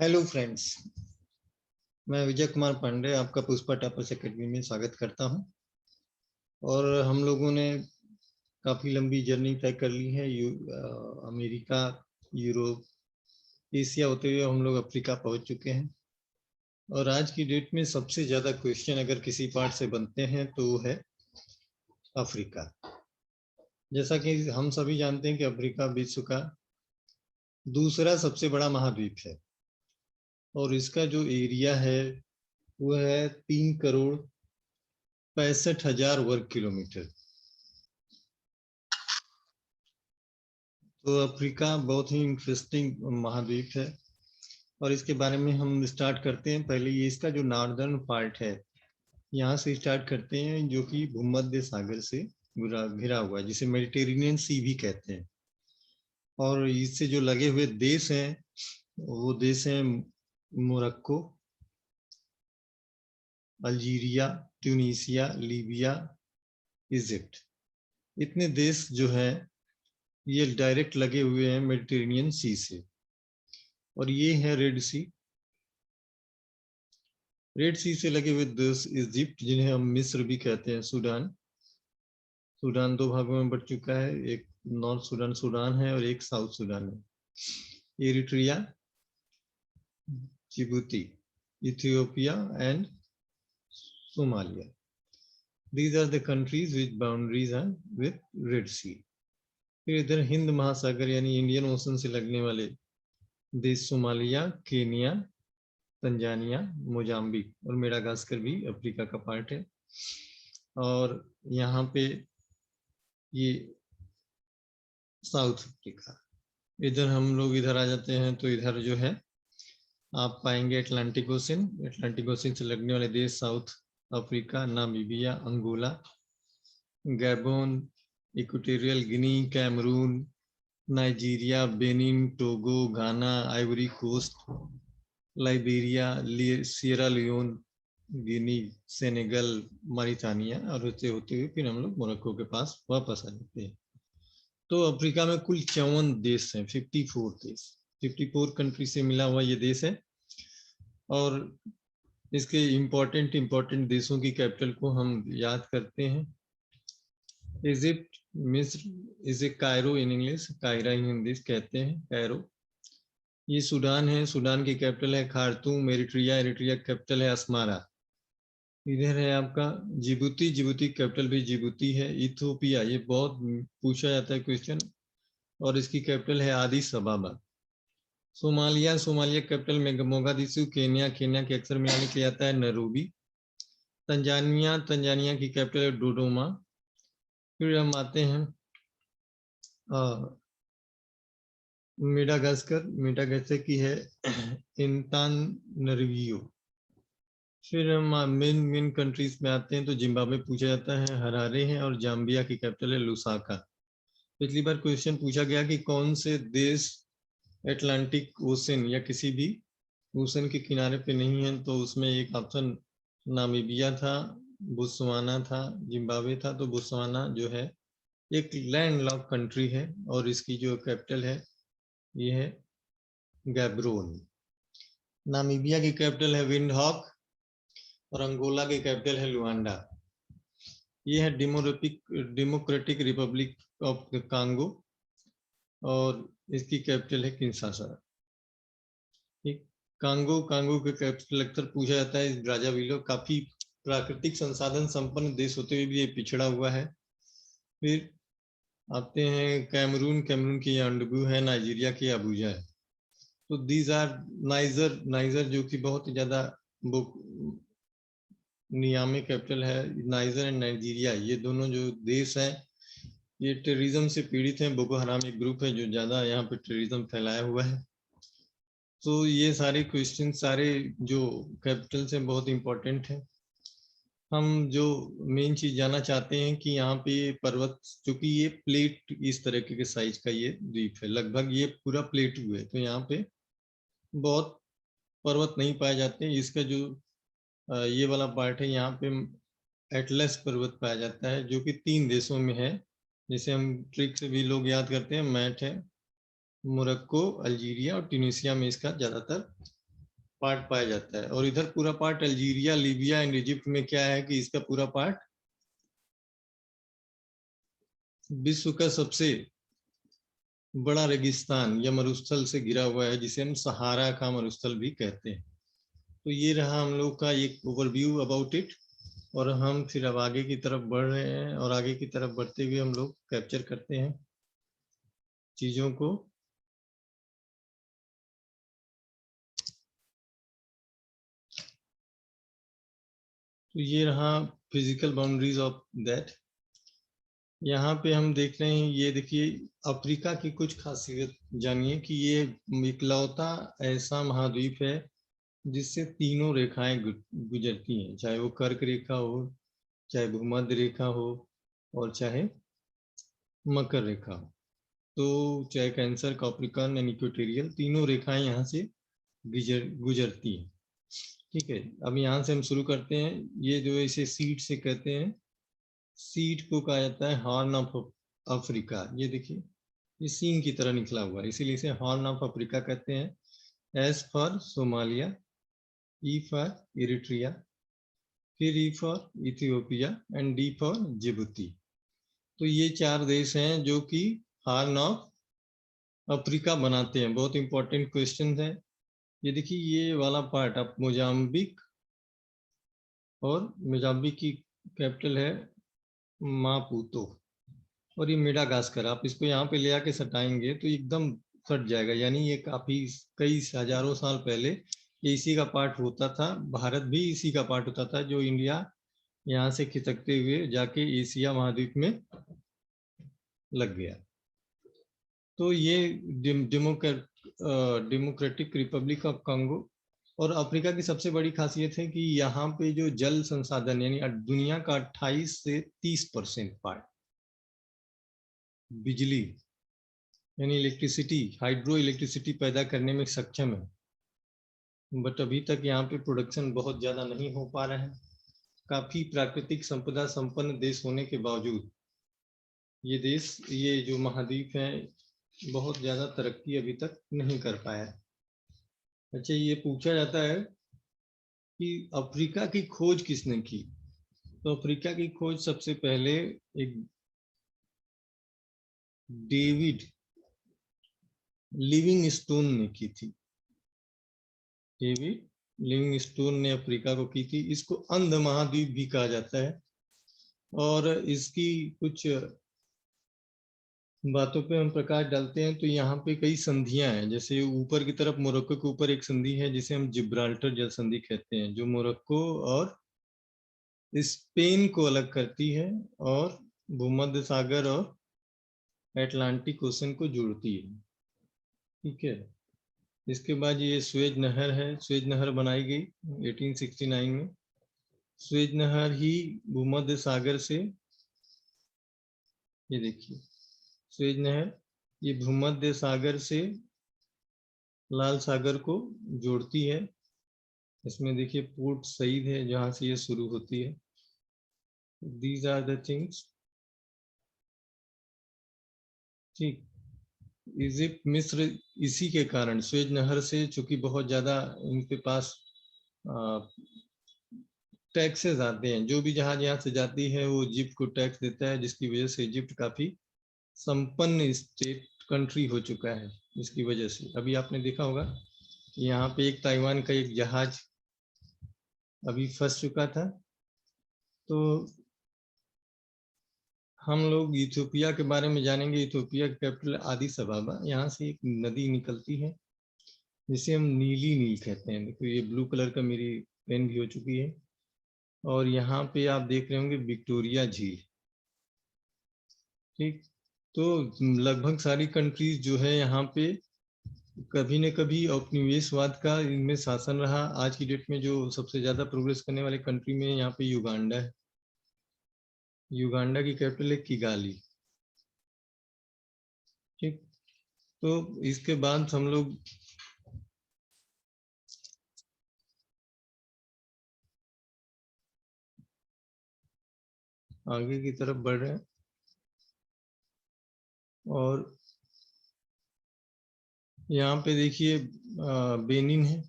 Hello friends, मैं विजय कुमार पांडे आपका Pushpa toppers academy में स्वागत करता हूं। और हम लोगों ने काफ़ी लंबी जर्नी तय कर ली है। अमेरिका, यूरोप, एशिया होते हुए हम लोग अफ्रीका पहुंच चुके हैं। और आज की डेट में सबसे ज़्यादा क्वेश्चन अगर किसी पार्ट से बनते हैं तो वो है अफ्रीका। जैसा कि हम सभी जानते हैं कि अफ्रीका विश्व का दूसरा सबसे बड़ा महाद्वीप है और इसका जो एरिया है वो है 3,65,00,000 वर्ग किलोमीटर। तो अफ्रीका बहुत ही इंटरेस्टिंग महाद्वीप है और इसके बारे में हम स्टार्ट करते हैं। पहले ये इसका जो नॉर्दर्न पार्ट है यहाँ से स्टार्ट करते हैं, जो कि भूमध्य सागर से घिरा हुआ है, जिसे मेडिटेरेनियन सी भी कहते हैं। और इससे जो लगे हुए देश हैं वो देश हैं Morocco, Algeria, Tunisia, Libya, Egypt. इतने देश जो हैं ये डायरेक्ट लगे हुए हैं मेडिटेरेनियन सी से। और ये है रेड सी। रेड सी से लगे हुए देश इजिप्ट, जिन्हें हम मिस्र भी कहते हैं, सूडान। सूडान दो भागों में बट चुका है, एक नॉर्थ सूडान सूडान है और एक साउथ सूडान है। Eritrea, Djibouti, Ethiopia and Somalia. These are the countries which boundaries are with Red Sea. फिर इधर हिंद महासागर यानी इंडियन ओशन से लगने वाले देश सोमालिया, केनिया, तंजानिया, मोजाम्बिक और मेडागास्कर भी अफ्रीका का पार्ट है। और यहाँ पे ये साउथ अफ्रीका। इधर हम लोग इधर आ जाते हैं तो इधर जो है आप पाएंगे अटलांटिक ओशन। अटलांटिक ओशन से लगने वाले देश South Africa, Namibia, Angola, Gabon, Equatorial Guinea, Cameroon, Nigeria, Benin, Togo, Ghana, Ivory Coast, Liberia, Sierra Leone, Guinea, Senegal, Mauritania और होते हुए फिर हम लोग मोरक्को के पास वापस आ जाते हैं। तो अफ्रीका में कुल 54 देश हैं, 54 देश, 54 कंट्री से मिला हुआ ये देश है। और इसके इम्पोर्टेंट देशों की कैपिटल को हम याद करते हैं। इजिप्ट, मिस्र, इसे कायरो इन इंग्लिश, कायरा इन हिंदी कहते हैं, कायरो। ये सूडान है, सूडान की कैपिटल है खार्तूम। एरिट्रिया, एरिट्रिया कैपिटल है अस्मारा। इधर है आपका जिबूती, जिबूती कैपिटल भी जिबूती है। इथियोपिया, ये बहुत पूछा जाता है क्वेश्चन, और इसकी कैपिटल है आदिस अबाबा। सोमालिया, सोमालिया कैपिटल में मोगादिशु। केन्या, केन्या के अक्सर मिलाने के लिए आता है नैरोबी। तंजानिया, तंजानिया की कैपिटल है डोडोमा। फिर हम आते हैं मेडागास्कर, मेडागास्कर की है इंतानरिवियो। फिर हम मेन कंट्रीज में आते हैं तो जिम्बाब्वे पूछा जाता है, हरारे हैं, और जाम्बिया की कैपिटल है लुसाका। पिछली बार क्वेश्चन पूछा गया कि कौन से देश अटलांटिक ओशन या किसी भी ओशन के किनारे पे नहीं है, तो उसमें एक ऑप्शन नामीबिया था, बोत्सवाना था, जिम्बाब्वे था। तो बोत्सवाना जो है एक लैंडलॉक कंट्री है और इसकी जो कैपिटल है ये है गैब्रोन। नामीबिया की कैपिटल है विंडहॉक और अंगोला की कैपिटल है लुआंडा। ये है डेमोक्रेटिक रिपब्लिक ऑफ कांगो और इसकी कैपिटल है किंशासा। कांगो, कांगो के कैपिटल अक्सर पूछा जाता है ब्राज़ाविलो। काफी प्राकृतिक संसाधन संपन्न देश होते हुए भी ये पिछड़ा हुआ है। फिर आते हैं कैमरून, कैमरून की यांडबू है, नाइजीरिया की अबूजा है। तो दीज आर नाइजर, नाइजर जो कि बहुत ही ज्यादा नियामी कैपिटल है। नाइजर एंड नाइजीरिया, ये दोनों जो देश हैं ये टेररिज्म से पीड़ित हैं। बोको हराम एक ग्रुप है जो ज्यादा यहाँ पे टेररिज्म फैलाया हुआ है। तो ये सारे क्वेश्चन, सारे जो कैपिटल्स हैं बहुत इंपॉर्टेंट है। हम जो मेन चीज जानना चाहते हैं कि यहाँ पे पर्वत, चूंकि ये प्लेट इस तरह के साइज का ये द्वीप है, लगभग ये पूरा प्लेट हुए है, तो यहाँ पे बहुत पर्वत नहीं पाए जाते हैं। इसका जो ये वाला पार्ट है यहाँ पे एटलस पर्वत पाया जाता है, जो कि 3 देशों में है, जिसे हम ट्रिक से भी लोग याद करते हैं। मैट है मोरक्को, अल्जीरिया और ट्यूनीसिया में इसका ज्यादातर पार्ट पाया जाता है। और इधर पूरा part Algeria, Libya and Egypt में क्या है कि इसका पूरा पार्ट विश्व का सबसे बड़ा रेगिस्तान या मरुस्थल से घिरा हुआ है, जिसे हम सहारा का मरुस्थल भी कहते हैं। तो ये रहा हम लोग का एक ओवरव्यू अबाउट इट। और हम फिर अब आगे की तरफ बढ़ रहे हैं, और आगे की तरफ बढ़ते हुए हम लोग कैप्चर करते हैं चीजों को। तो ये रहा फिजिकल बाउंड्रीज ऑफ दैट। यहाँ पे हम देख रहे हैं, ये देखिए अफ्रीका की कुछ खासियत जानिए कि ये इकलौता ऐसा महाद्वीप है जिससे तीनों रेखाएं गुजरती हैं, चाहे वो कर्क रेखा हो, चाहे भूमध्य रेखा हो, और चाहे मकर रेखा हो। तो चाहे कैंसर, कैप्रिकॉर्न एंड इक्वेटोरियल, तीनों रेखाएं यहाँ से गुजरती हैं। ठीक है, अब यहाँ से हम शुरू करते हैं। ये जो इसे सीट से कहते हैं, सीट को कहा जाता है हॉर्न ऑफ अफ्रीका। ये देखिए ये सीन की तरह निकला हुआ है, इसीलिए इसे हॉर्न ऑफ अफ्रीका कहते हैं। S for Somalia, E for Eritrea, फिर E for Ethiopia and D for Djibouti. तो ये 4 देश हैं जो कि हॉर्न ऑफ अफ्रीका बनाते हैं। बहुत इंपॉर्टेंट क्वेश्चन है। ये देखिए ये वाला पार्ट, आप मोजाम्बिक, और मोजाम्बिक की कैपिटल है मापुतो, और ये मेडागास्कर। आप इसको यहाँ पे ले आके सटाएंगे तो एकदम सट जाएगा। यानी ये काफी कई हजारों साल पहले ये इसी का पार्ट होता था। भारत भी इसी का पार्ट होता था, जो इंडिया यहाँ से खिसकते हुए जाके एशिया महाद्वीप में लग गया। तो ये डेमोक्रेटिक रिपब्लिक ऑफ कांगो। और अफ्रीका की सबसे बड़ी खासियत है कि यहाँ पे जो जल संसाधन, यानी दुनिया का 28 से 30% पार्ट बिजली यानी इलेक्ट्रिसिटी, हाइड्रो इलेक्ट्रिसिटी पैदा करने में सक्षम है। बट अभी तक यहाँ पे प्रोडक्शन बहुत ज़्यादा नहीं हो पा रहा है। काफ़ी प्राकृतिक संपदा संपन्न देश होने के बावजूद ये देश, ये जो महाद्वीप है, बहुत ज़्यादा तरक्की अभी तक नहीं कर पाया। अच्छा, ये पूछा जाता है कि अफ्रीका की खोज किसने की। तो अफ्रीका की खोज सबसे पहले एक डेविड लिविंगस्टोन ने की थी। डेविड लिविंगस्टोन ने अफ्रीका को की थी। इसको अंध महाद्वीप भी कहा जाता है। और इसकी कुछ बातों पे हम प्रकाश डालते हैं तो यहाँ पे कई संधियां हैं। जैसे ऊपर की तरफ मोरक्को के ऊपर एक संधि है जिसे हम जिब्राल्टर जल संधि कहते हैं, जो मोरक्को और स्पेन को अलग करती है और भूमध्य सागर और अटलांटिक ओशन को जोड़ती है। ठीक है, इसके बाद ये स्वेज नहर है। स्वेज नहर बनाई गई 1869 में। स्वेज नहर ही भूमध्य सागर से, ये देखिए स्वेज नहर, ये भूमध्य सागर से लाल सागर को जोड़ती है। इसमें देखिए पोर्ट सईद है जहां से ये शुरू होती है। These are the things. ठीक, इजिप्ट, मिस्र, इसी के कारण स्वेज नहर से, चूंकि बहुत ज्यादा इनके पास टैक्सेस आते हैं, जो भी जहाज यहाँ से जाती है वो इजिप्ट को टैक्स देता है, जिसकी वजह से इजिप्ट काफी संपन्न स्टेट कंट्री हो चुका है। इसकी वजह से अभी आपने देखा होगा कि यहाँ पे एक ताइवान का एक जहाज अभी फंस चुका था। तो हम लोग इथियोपिया के बारे में जानेंगे। इथियोपिया की कैपिटल आदिस अबाबा। यहाँ से एक नदी निकलती है जिसे हम नीली नील कहते हैं। देखो ये ब्लू कलर का मेरी पेन भी हो चुकी है। और यहाँ पे आप देख रहे होंगे विक्टोरिया झील। ठीक, तो लगभग सारी कंट्रीज जो है यहाँ पे कभी न कभी औपनिवेशवाद का इनमें शासन रहा। आज की डेट में जो सबसे ज्यादा प्रोग्रेस करने वाले कंट्री में यहाँ पे युगांडा है। युगांडा की कैपिटल है किगाली। ठीक, तो इसके बाद हम लोग आगे की तरफ बढ़ रहे हैं। और यहाँ पे देखिए बेनिन है।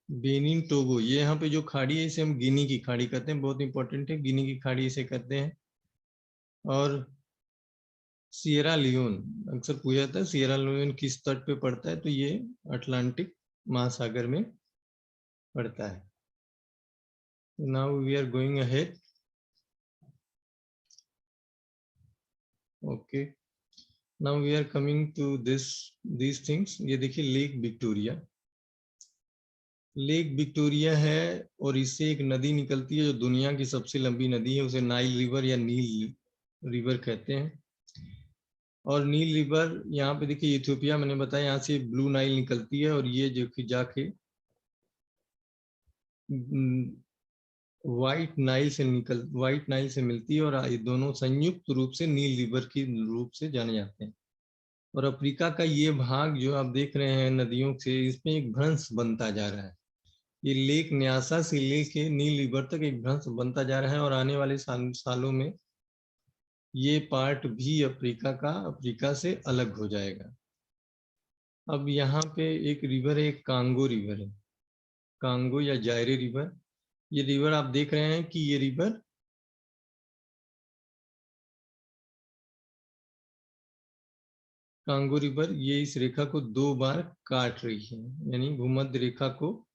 बेनिन टोगो, ये यहाँ पे जो खाड़ी है इसे हम गिनी की खाड़ी कहते हैं, बहुत इंपॉर्टेंट है, गिनी की खाड़ी इसे कहते हैं। और सिएरा लियोन अक्सर पूछा जाता है, सिएरा लियोन किस तट पे पड़ता है, तो ये अटलांटिक महासागर में पड़ता है। Now we are going ahead. Okay, now we are coming to this things. ये देखिए लेक विक्टोरिया, लेक विक्टोरिया है और इससे एक नदी निकलती है जो दुनिया की सबसे लंबी नदी है, उसे नाइल रिवर या नील रिवर कहते हैं। और नील रिवर यहाँ पे देखिए इथियोपिया, मैंने बताया यहाँ से ब्लू नाइल निकलती है और ये जो कि जाके व्हाइट नाइल से मिलती है और ये दोनों संयुक्त रूप से नील रिवर की रूप से जाने जाते हैं। और अफ्रीका का ये भाग जो आप देख रहे हैं नदियों से, इसमें एक भ्रंश बनता जा रहा है। ये लेक न्यासा से लेके नील रिवर तक एक भ्रंश बनता जा रहा है और आने वाले सालों में ये पार्ट भी अफ्रीका से अलग हो जाएगा। अब यहाँ पे एक रिवर है, एक कांगो रिवर है, कांगो या जायरे रिवर। ये रिवर आप देख रहे हैं कि ये रिवर कांगो रिवर ये इस रेखा को 2 बार काट रही है, यानी भूमध्य रेखा को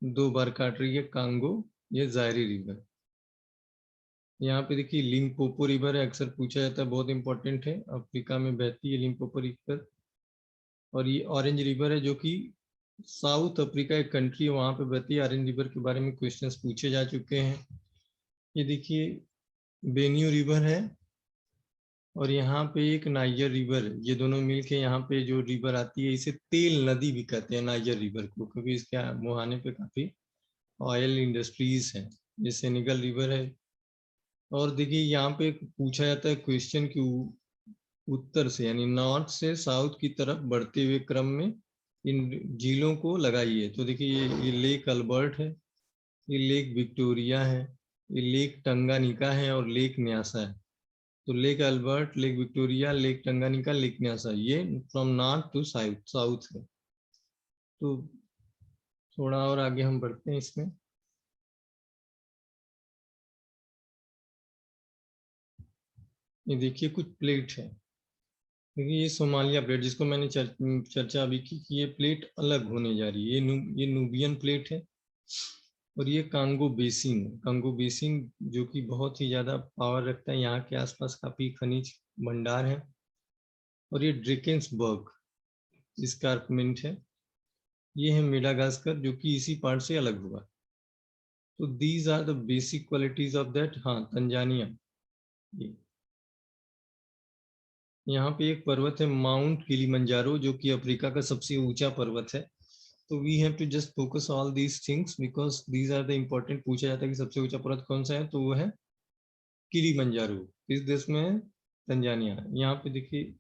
2 बार काट रही है कांगो, ये जायरे रिवर। यहाँ पे देखिए लिम्पोपो रिवर है, अक्सर पूछा जाता है, बहुत इंपॉर्टेंट है, अफ्रीका में बहती है लिम्पोपो रिवर। और ये ऑरेंज रिवर है जो कि साउथ अफ्रीका एक कंट्री है, वहां पे बहती है। ऑरेंज रिवर के बारे में क्वेश्चंस पूछे जा चुके हैं। ये देखिए बेनियो रिवर है और यहाँ पे एक नाइजर रिवर है, ये दोनों मिलके यहाँ पे जो रिवर आती है इसे तेल नदी भी कहते हैं नाइजर रिवर को, क्योंकि इसके मुहाने पे काफी ऑयल इंडस्ट्रीज हैं। ये सेनेगल रिवर है। और देखिए यहाँ पे पूछा जाता है क्वेश्चन कि उत्तर से यानी नॉर्थ से साउथ की तरफ बढ़ते हुए क्रम में इन झीलों को लगाइए। तो देखिए ये लेक अल्बर्ट है, ये लेक विक्टोरिया है, ये लेक टंगानिका है और लेक न्यासा है। तो lake Albert, lake Victoria, lake Tanganyika, lake Nyasa, ये फ्रॉम नॉर्थ टू साउथ है। तो थोड़ा और आगे हम बढ़ते हैं इसमें। ये देखिए कुछ प्लेट है, देखिए ये सोमालिया प्लेट जिसको मैंने चर्चा अभी की कि ये प्लेट अलग होने जा रही है। ये नूबियन प्लेट है और ये कांगो बेसिन जो कि बहुत ही ज्यादा पावर रखता है, यहाँ के आसपास काफी खनिज भंडार है। और ये ड्रेकेंसबर्ग स्कार्पमेंट है, ये है मेडागास्कर जो कि इसी पार्ट से अलग हुआ। तो these are the basic qualities of that. हाँ, तंजानिया, यहाँ पे एक पर्वत है माउंट किलिमंजारो जो कि अफ्रीका का सबसे ऊंचा पर्वत है। तो we have to just focus all these things because these are the important. पूछा जाता है कि सबसे ऊंचा पर्वत कौन सा है, तो वो है किलिमंजारो। इस देश में है तंजानिया। यहाँ पे देखिए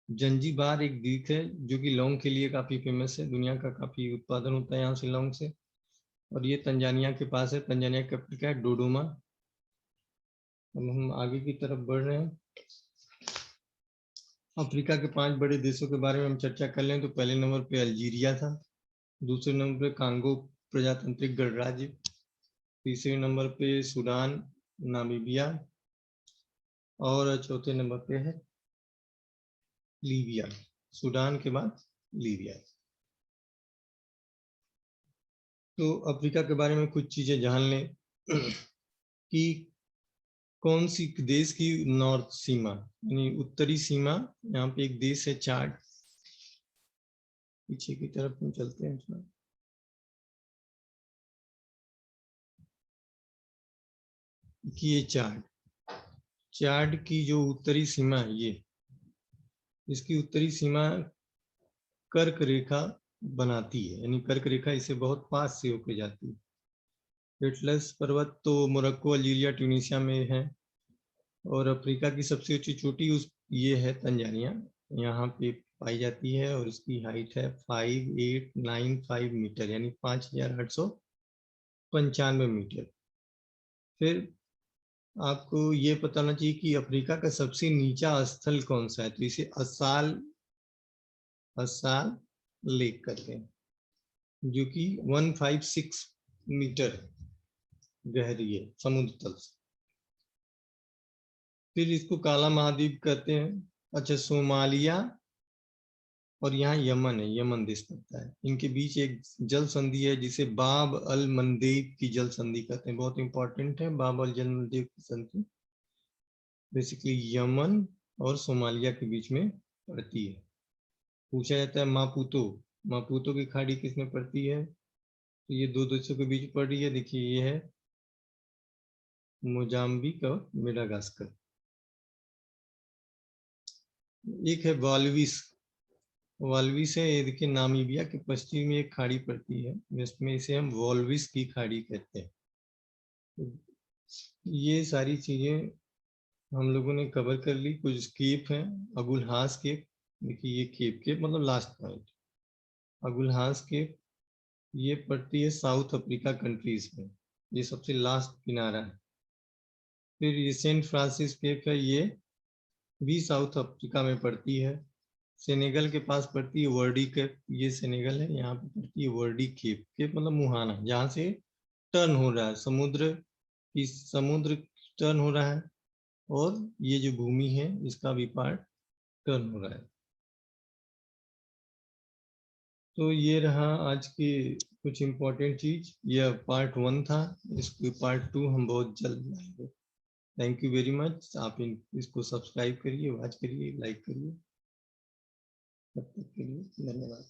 जंजीबार एक द्वीप है जो कि लौंग के लिए काफी फेमस है, दुनिया का काफी उत्पादन होता है यहाँ से लौंग से। और ये तंजानिया के पास है, तंजानिया का कैपिटल क्या है, डोडोमा। अब हम आगे की तरफ बढ़ रहे हैं। अफ्रीका के 5 बड़े देशों के बारे में हम चर्चा कर लें तो पहले नंबर पे अल्जीरिया था, दूसरे नंबर पे कांगो प्रजातांत्रिक गणराज्य, तीसरे नंबर पे सूडान, नामीबिया, और चौथे नंबर पे है लीबिया। सूडान के बाद लीबिया। तो अफ्रीका के बारे में कुछ चीजें जान लें कि कौन सी देश की नॉर्थ सीमा यानी उत्तरी सीमा, यहाँ पे एक देश है चाड, पीछे की तरफ हम चलते हैं थोड़ा। कि ये चाड की जो उत्तरी सीमा है, ये इसकी उत्तरी सीमा कर्क रेखा बनाती है, यानी कर्क रेखा इसे बहुत पास से होकर जाती है। एटलस पर्वत तो मोरक्को, अल्जीरिया, ट्यूनीशिया में है। और अफ्रीका की सबसे ऊंची चोटी ये है तंजानिया, यहाँ पे पाई जाती है और इसकी हाइट है 5895 मीटर यानी 5895 मीटर। फिर आपको ये पता होना चाहिए कि अफ्रीका का सबसे नीचा स्थल कौन सा है, तो इसे असाल असाल लेक कहते हैं। जो कि 156 मीटर गहरी है समुद्र तल से। फिर इसको काला महाद्वीप कहते हैं। अच्छा, सोमालिया और यहाँ यमन है, यमन देश पड़ता है। इनके बीच एक जल संधि है जिसे बाब अल मंदेब की जल संधि कहते हैं। बहुत इंपॉर्टेंट है बाब अल जल मंदेब की संधि। बेसिकली यमन और सोमालिया के बीच में पड़ती है। पूछा जाता है मापुतो, मापुतो की खाड़ी किसमें पड़ती है? तो ये दो देशों के बीच पड़ रही है। देखिए ये है मोजाम्बिक और मेडागास्कर। एक है वाल्विस, वाल्विस है ये। देखिए नामीबिया के पश्चिम में एक खाड़ी पड़ती है जिसमें इसे हम वॉल्विस की खाड़ी कहते हैं। ये सारी चीजें हम लोगों ने कवर कर ली। कुछ केप हैं, अगुलहास केप। देखिए ये केप, केप मतलब लास्ट पॉइंट। अगुलहास केप ये पड़ती है साउथ अफ्रीका कंट्रीज में, ये सबसे लास्ट किनारा है। फिर ये सेंट फ्रांसिस केप है, ये भी साउथ अफ्रीका में पड़ती है। सेनेगल के पास पड़ती है वर्डी केप, ये सेनेगल है, यहाँ पे पड़ती है वर्डी केप। केप मतलब मुहाना, जहाँ से टर्न हो रहा है समुद्र की, समुद्र टर्न हो रहा है और ये जो भूमि है इसका भी पार्ट टर्न हो रहा है। तो ये रहा आज की कुछ इम्पोर्टेंट चीज। यह पार्ट 1 था, इसको पार्ट 2 हम बहुत जल्द लाएंगे। Thank you very much. आप इसको सब्सक्राइब करिए, वॉच करिए, लाइक करिए। तब तक के लिए धन्यवाद।